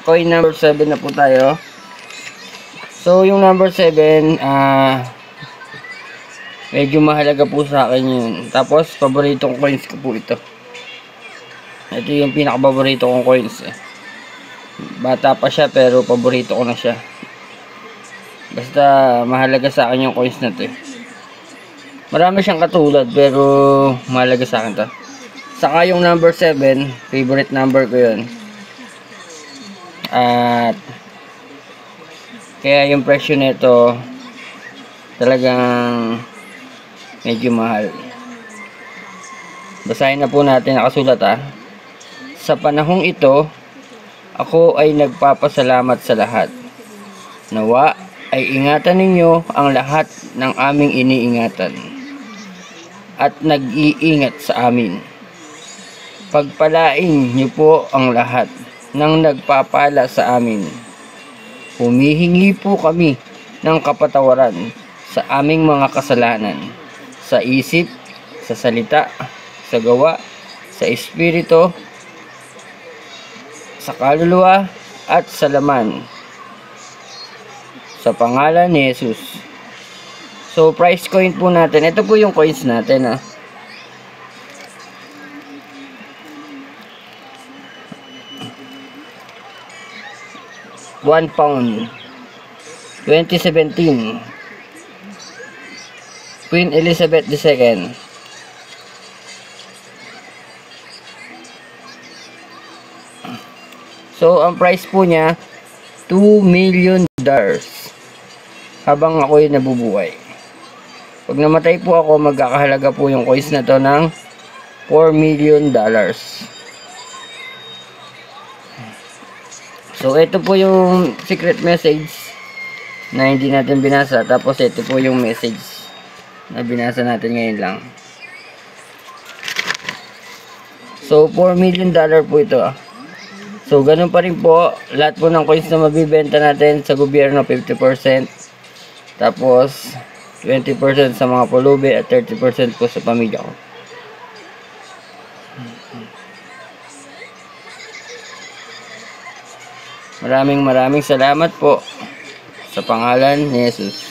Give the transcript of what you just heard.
coin number 7 na po tayo. So, yung number 7, medyo mahalaga po sa akin yun. Tapos, paboritong coins ko po ito. Ito yung pinaka-paborito kong coins. Bata pa siya, pero paborito ko na siya. Basta, mahalaga sa akin yung coins na to. Marami siyang katulad, pero mahalaga sa akin to. Saka yung number 7, favorite number ko yun. At kaya yung presyo nito talagang medyo mahal. Basahin na po natin, nakasulat Sa panahong ito, ako ay nagpapasalamat sa lahat. Nawa ay ingatan ninyo ang lahat ng aming iniingatan at nag-iingat sa amin. Pagpalain niyo po ang lahat ng nagpapala sa amin. Humihingi po kami ng kapatawaran sa aming mga kasalanan, sa isip, sa salita, sa gawa, sa espiritu, sa kaluluwa, at sa laman. Sa pangalan ni Jesus. So, price coin po natin. Ito po yung coins natin. 1 pound 2017 Queen Elizabeth II. So ang price po niya $2 million habang ako'y nabubuhay. Pag namatay po ako, magkakahalaga po yung coins na to ng $4 million. So, ito po yung secret message na hindi natin binasa. Tapos, ito po yung message na binasa natin ngayon lang. So, $4 million po ito. So, ganun pa rin po. Lahat po ng coins na mabibenta natin sa gobyerno, 50%. Tapos, 20% sa mga pulubi at 30% po sa pamilya ko. Maraming salamat po sa pangalan ni Jesus.